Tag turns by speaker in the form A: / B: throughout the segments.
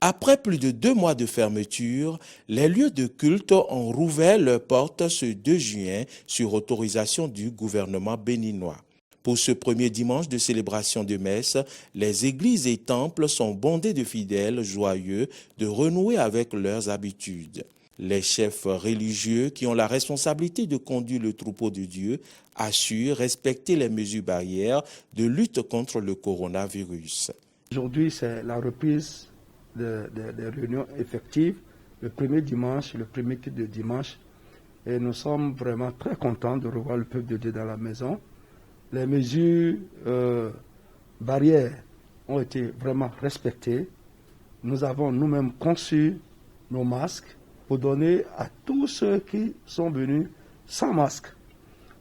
A: Après plus de 2 mois de fermeture, les lieux de culte ont rouvert leurs portes ce 2 juin sur autorisation du gouvernement béninois. Pour ce premier dimanche de célébration de messe, les églises et temples sont bondés de fidèles joyeux de renouer avec leurs habitudes. Les chefs religieux qui ont la responsabilité de conduire le troupeau de Dieu assurent respecter les mesures barrières de lutte contre le coronavirus.
B: Aujourd'hui, c'est la reprise des réunions effectives, le premier dimanche, le premier culte de dimanche. Et nous sommes vraiment très contents de revoir le peuple de Dieu dans la maison. Les mesures barrières ont été vraiment respectées. Nous avons nous-mêmes conçu nos masques pour donner à tous ceux qui sont venus sans masque.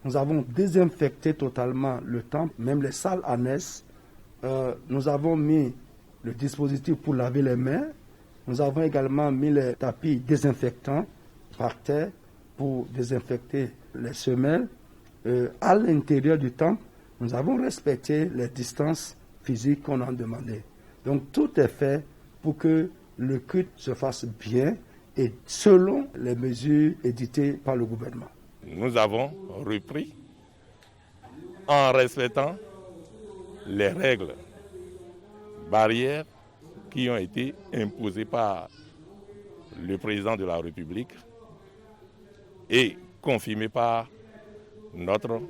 B: Nous avons désinfecté totalement le temple, même les salles annexes. Nous avons mis le dispositif pour laver les mains. Nous avons également mis les tapis désinfectants par terre pour désinfecter les semelles. À l'intérieur du temple, nous avons respecté les distances physiques qu'on a demandées. Donc tout est fait pour que le culte se fasse bien et selon les mesures éditées par le gouvernement.
C: Nous avons repris en respectant les règles barrières qui ont été imposées par le président de la République et confirmées par notre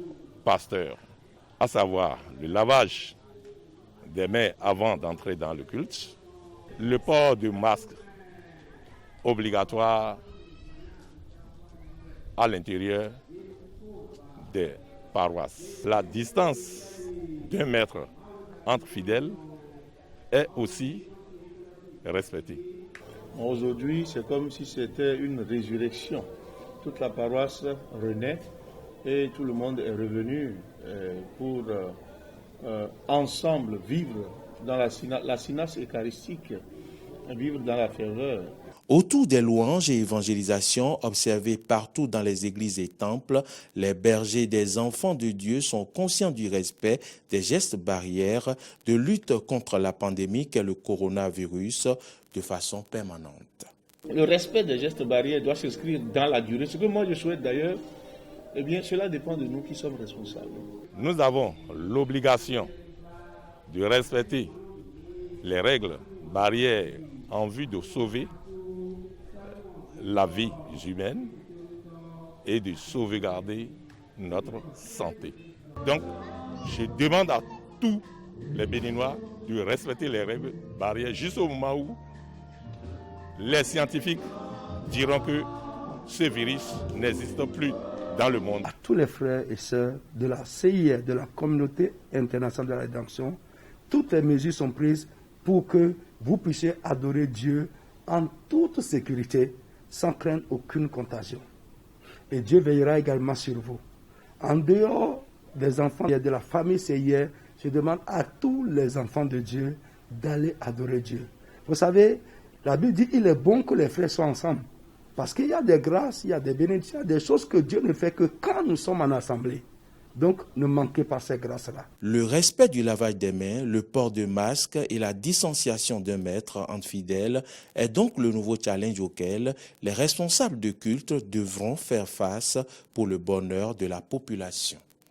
C: pasteur, à savoir le lavage des mains avant d'entrer dans le culte, le port de masque obligatoire à l'intérieur des paroisses. La distance d'1 mètre entre fidèles est aussi respectée.
D: Aujourd'hui, c'est comme si c'était une résurrection. Toute la paroisse renaît et tout le monde est revenu pour ensemble vivre dans la synaxe eucharistique, vivre dans la ferveur.
A: Autour des louanges et évangélisations observées partout dans les églises et temples, les bergers des enfants de Dieu sont conscients du respect des gestes barrières de lutte contre la pandémie qu'est le coronavirus de façon permanente.
D: Le respect des gestes barrières doit s'inscrire dans la durée. Ce que moi je souhaite d'ailleurs, eh bien cela dépend de nous qui sommes responsables.
C: Nous avons l'obligation de respecter les règles barrières en vue de sauver la vie humaine et de sauvegarder notre santé. Donc, je demande à tous les Béninois de respecter les règles barrières jusqu'au moment où les scientifiques diront que ce virus n'existe plus dans le monde.
B: À tous les frères et sœurs de la CIR, de la Communauté internationale de la rédemption, toutes les mesures sont prises pour que vous puissiez adorer Dieu en toute sécurité, sans craindre aucune contagion. Et Dieu veillera également sur vous. En dehors des enfants de la famille CIR, je demande à tous les enfants de Dieu d'aller adorer Dieu. Vous savez, la Bible dit qu'il est bon que les frères soient ensemble. Parce qu'il y a des grâces, il y a des bénédictions, des choses que Dieu ne fait que quand nous sommes en assemblée. Donc, ne manquez pas ces grâces-là.
A: Le respect du lavage des mains, le port de masque et la distanciation d'1 mètre entre fidèles est donc le nouveau challenge auquel les responsables de culte devront faire face pour le bonheur de la population.